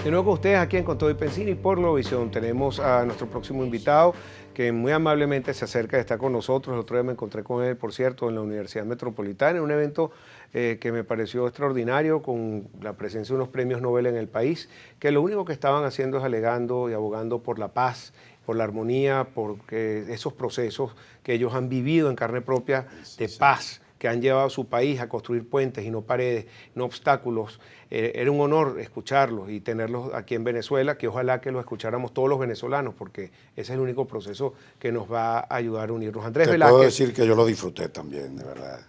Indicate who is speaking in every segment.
Speaker 1: De nuevo con ustedes aquí en Con Todo y Pensini por Globovisión. Tenemos a nuestro próximo invitado que muy amablemente se acerca de estar con nosotros. El otro día me encontré con él, por cierto, en la Universidad Metropolitana, en un evento que me pareció extraordinario, con la presencia de unos premios Nobel en el país, que lo único que estaban haciendo es alegando y abogando por la paz, por la armonía, por esos procesos que ellos han vivido en carne propia de paz, que han llevado a su país a construir puentes y no paredes, no obstáculos. Era un honor escucharlos y tenerlos aquí en Venezuela, que ojalá que lo escucháramos todos los venezolanos, porque ese es el único proceso que nos va a ayudar a unirnos. Andrés
Speaker 2: Te
Speaker 1: Velázquez.
Speaker 2: puedo decir que yo lo disfruté también, de verdad.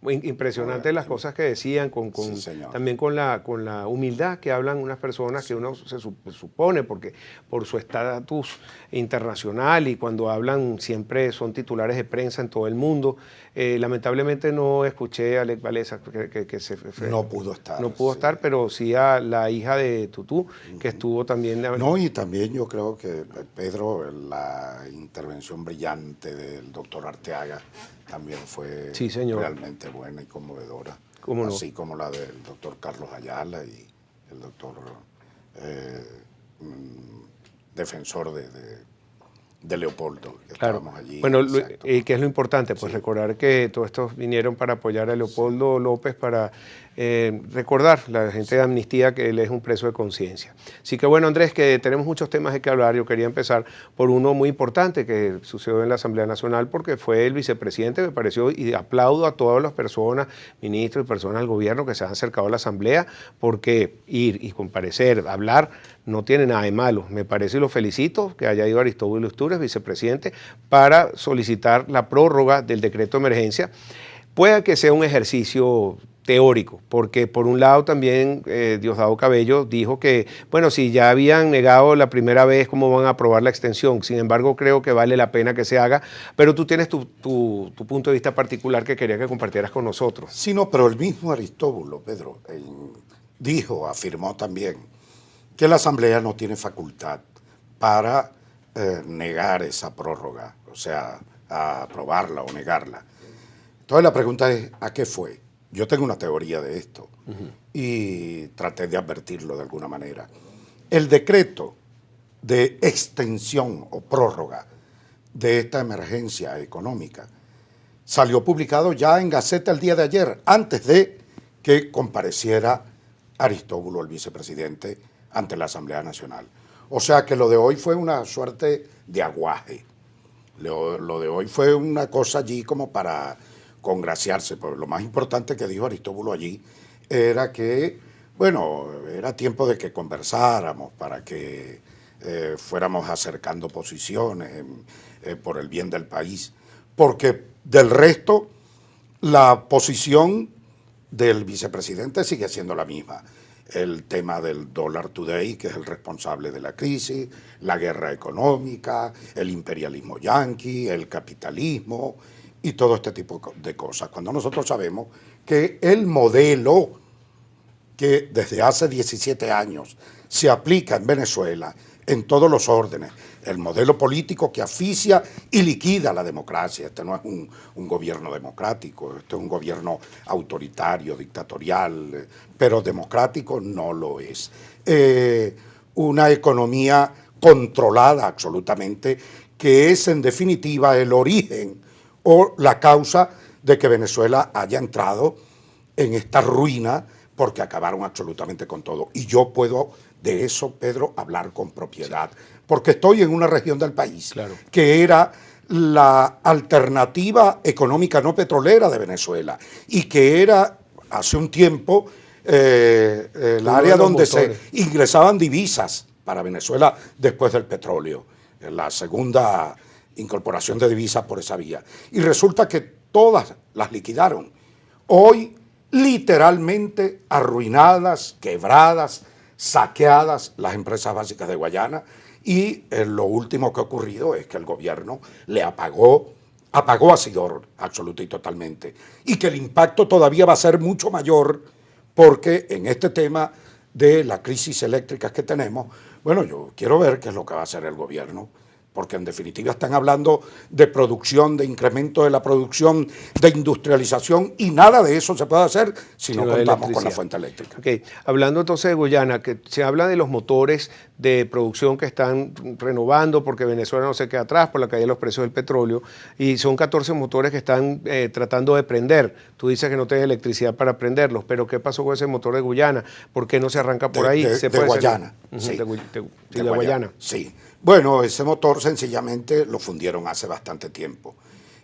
Speaker 1: Impresionante las cosas que decían,
Speaker 2: Sí,
Speaker 1: también con la humildad que hablan unas personas que uno se supone, porque por su estatus internacional y cuando hablan siempre son titulares de prensa en todo el mundo. Lamentablemente no escuché a Lech Walesa,
Speaker 2: no pudo estar.
Speaker 1: No pudo estar, pero sí a la hija de Tutú, que estuvo también.
Speaker 2: No, y también yo creo que, Pedro, la intervención brillante del doctor Arteaga también fue realmente buena y conmovedora.
Speaker 1: ¿Cómo no?
Speaker 2: Así como la del doctor Carlos Ayala y el doctor defensor de Leopoldo, que estábamos allí.
Speaker 1: Bueno, ¿qué es lo importante? Pues recordar que todos estos vinieron para apoyar a Leopoldo López, para recordar a la gente de Amnistía que él es un preso de conciencia. Así que bueno, Andrés, que tenemos muchos temas de que hablar. Yo quería empezar por uno muy importante que sucedió en la Asamblea Nacional, porque fue el vicepresidente, me pareció, y aplaudo a todas las personas, ministros y personas del gobierno que se han acercado a la Asamblea, porque ir y comparecer, hablar, no tiene nada de malo. Me parece y lo felicito que haya ido Aristóbulo Ustures, vicepresidente, para solicitar la prórroga del decreto de emergencia. Puede que sea un ejercicio teórico, porque por un lado también Diosdado Cabello dijo que, bueno, si ya habían negado la primera vez, ¿cómo van a aprobar la extensión? Sin embargo, creo que vale la pena que se haga, pero tú tienes tu punto de vista particular que quería que compartieras con nosotros.
Speaker 2: Sí, no, pero el mismo Aristóbulo, Pedro, afirmó también que la Asamblea no tiene facultad para negar esa prórroga, o sea, a aprobarla o negarla. Entonces la pregunta es, ¿a qué fue? Yo tengo una teoría de esto y traté de advertirlo de alguna manera. El decreto de extensión o prórroga de esta emergencia económica salió publicado ya en Gaceta el día de ayer, antes de que compareciera Aristóbulo, el vicepresidente, ante la Asamblea Nacional. O sea que lo de hoy fue una suerte de aguaje. Lo de hoy fue una cosa allí como para congraciarse, pero lo más importante que dijo Aristóbulo allí era que, bueno, era tiempo de que conversáramos para que fuéramos acercando posiciones por el bien del país, porque del resto la posición del vicepresidente sigue siendo la misma. El tema del dólar today, que es el responsable de la crisis, la guerra económica, el imperialismo yanqui, el capitalismo y todo este tipo de cosas. Cuando nosotros sabemos que el modelo que desde hace 17 años se aplica en Venezuela en todos los órdenes, el modelo político que asfixia y liquida la democracia. Este no es un gobierno democrático, este es un gobierno autoritario, dictatorial, pero democrático no lo es. Una economía controlada absolutamente, que es en definitiva el origen o la causa de que Venezuela haya entrado en esta ruina, porque acabaron absolutamente con todo. Y yo puedo de eso, Pedro, hablar con propiedad, porque estoy en una región del país que era la alternativa económica no petrolera de Venezuela y que era hace un tiempo el área donde se ingresaban divisas para Venezuela después del petróleo, la segunda incorporación de divisas por esa vía. Y resulta que todas las liquidaron. Hoy, literalmente arruinadas, quebradas, saqueadas las empresas básicas de Guayana, y lo último que ha ocurrido es que el gobierno le apagó a Sidor absoluta y totalmente, y que el impacto todavía va a ser mucho mayor, porque en este tema de la crisis eléctrica que tenemos, bueno, yo quiero ver qué es lo que va a hacer el gobierno porque en definitiva están hablando de producción, de incremento de la producción, de industrialización, y nada de eso se puede hacer si no contamos con la fuente eléctrica.
Speaker 1: Okay. Hablando entonces de Guyana, que se habla de los motores de producción que están renovando porque Venezuela no se queda atrás por la caída de los precios del petróleo, y son 14 motores que están tratando de prender. Tú dices que no tienes electricidad para prenderlos, pero ¿qué pasó con ese motor de Guyana? ¿Por qué no se arranca por ahí?
Speaker 2: De Guayana.
Speaker 1: Sí. De Guayana.
Speaker 2: Sí. Bueno, ese motor sencillamente lo fundieron hace bastante tiempo.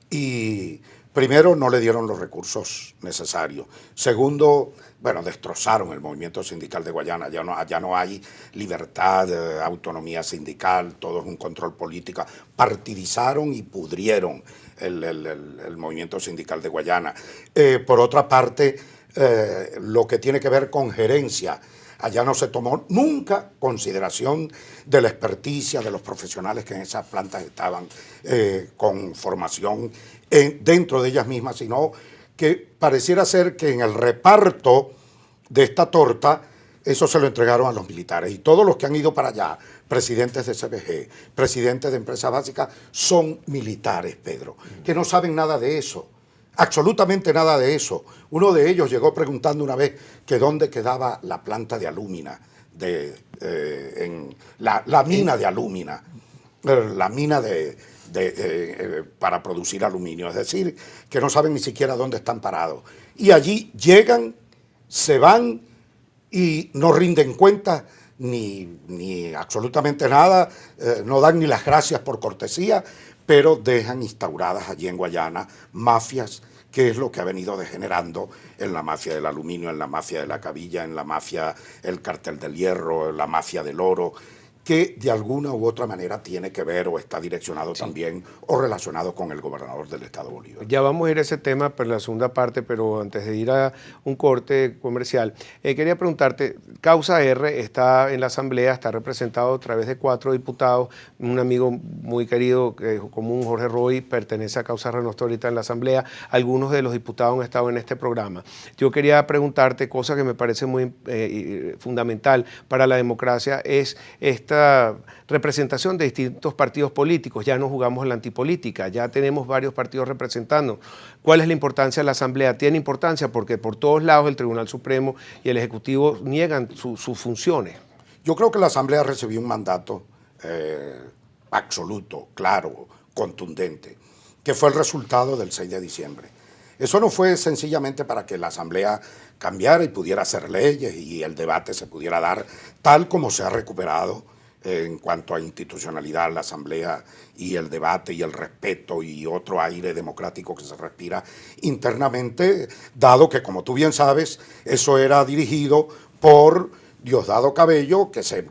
Speaker 2: Y primero, no le dieron los recursos necesarios. Segundo, bueno, destrozaron el movimiento sindical de Guayana. Ya no hay libertad, autonomía sindical, todo es un control político. Partidizaron y pudrieron el movimiento sindical de Guayana. Por otra parte, lo que tiene que ver con gerencia, allá no se tomó nunca consideración de la experticia de los profesionales que en esas plantas estaban con formación dentro de ellas mismas, sino que pareciera ser que en el reparto de esta torta eso se lo entregaron a los militares. Y todos los que han ido para allá, presidentes de CBG, presidentes de empresas básicas, son militares, Pedro, que no saben nada de eso. Absolutamente nada de eso. Uno de ellos llegó preguntando una vez que dónde quedaba la planta de alúmina, en la mina de alúmina, la mina para producir aluminio. Es decir, que no saben ni siquiera dónde están parados. Y allí llegan, se van y no rinden cuenta ni absolutamente nada, no dan ni las gracias por cortesía, pero dejan instauradas allí en Guayana mafias, que es lo que ha venido degenerando en la mafia del aluminio, en la mafia de la cabilla, en la mafia, el cartel del hierro, en la mafia del oro, que de alguna u otra manera tiene que ver o está direccionado también o relacionado con el gobernador del estado Bolívar.
Speaker 1: Ya vamos a ir a ese tema para la segunda parte, pero antes de ir a un corte comercial, quería preguntarte, Causa R está en la Asamblea, está representado a través de 4 diputados, un amigo muy querido común, Jorge Roy, pertenece a Causa R, no está ahorita en la Asamblea, algunos de los diputados han estado en este programa. Yo quería preguntarte, cosa que me parece muy fundamental para la democracia, es esta representación de distintos partidos políticos. Ya no jugamos en la antipolítica, ya tenemos varios partidos representando. ¿Cuál es la importancia de la Asamblea? Tiene importancia porque por todos lados el Tribunal Supremo y el Ejecutivo niegan sus funciones.
Speaker 2: Yo creo que la Asamblea recibió un mandato absoluto, claro, contundente, que fue el resultado del 6 de diciembre. Eso no fue sencillamente para que la Asamblea cambiara y pudiera hacer leyes y el debate se pudiera dar tal como se ha recuperado en cuanto a institucionalidad, la Asamblea y el debate y el respeto y otro aire democrático que se respira internamente, dado que, como tú bien sabes, eso era dirigido por Diosdado Cabello, que se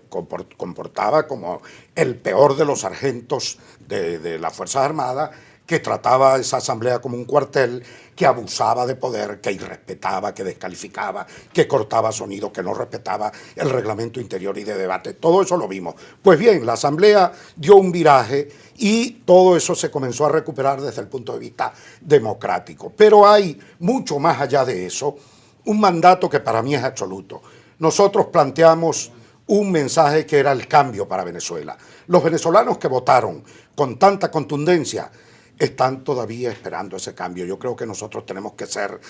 Speaker 2: comportaba como el peor de los sargentos de las Fuerzas Armadas, que trataba a esa asamblea como un cuartel, que abusaba de poder, que irrespetaba, que descalificaba, que cortaba sonido, que no respetaba el reglamento interior y de debate. Todo eso lo vimos. Pues bien, la asamblea dio un viraje y todo eso se comenzó a recuperar desde el punto de vista democrático. Pero hay mucho más allá de eso, un mandato que para mí es absoluto. Nosotros planteamos un mensaje que era el cambio para Venezuela. Los venezolanos que votaron con tanta contundencia están todavía esperando ese cambio. Yo creo que nosotros tenemos que ser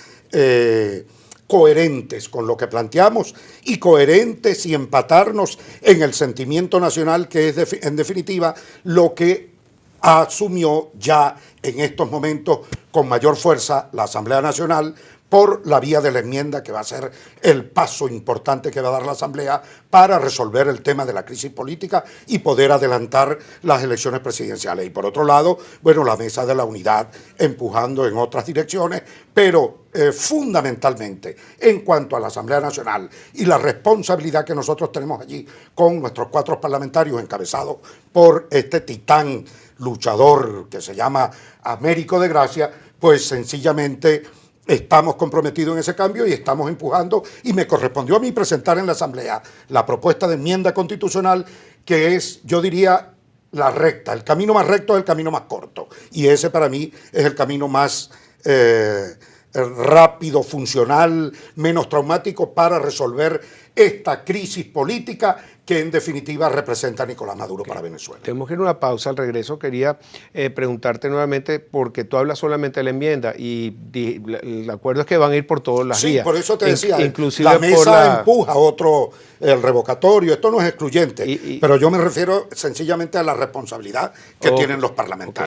Speaker 2: coherentes con lo que planteamos y coherentes y empatarnos en el sentimiento nacional, que es en definitiva lo que asumió ya en estos momentos con mayor fuerza la Asamblea Nacional, por la vía de la enmienda, que va a ser el paso importante que va a dar la Asamblea para resolver el tema de la crisis política y poder adelantar las elecciones presidenciales. Y por otro lado, bueno, la Mesa de la Unidad empujando en otras direcciones, pero fundamentalmente en cuanto a la Asamblea Nacional y la responsabilidad que nosotros tenemos allí con nuestros 4 parlamentarios encabezados por este titán luchador que se llama Américo de Gracia, pues sencillamente estamos comprometidos en ese cambio y estamos empujando, y me correspondió a mí presentar en la Asamblea la propuesta de enmienda constitucional, que es, yo diría, la recta. El camino más recto es el camino más corto, y ese para mí es el camino más rápido, funcional, menos traumático para resolver esta crisis política que en definitiva representa a Nicolás Maduro para Venezuela.
Speaker 1: Tenemos que ir a una pausa. Al regreso quería preguntarte nuevamente, porque tú hablas solamente de la enmienda y el acuerdo es que van a ir por todas las vías.
Speaker 2: Sí, por eso te decía,
Speaker 1: inclusive
Speaker 2: la mesa
Speaker 1: por
Speaker 2: empuja otro, el revocatorio, esto no es excluyente, pero yo me refiero sencillamente a la responsabilidad que tienen los parlamentarios.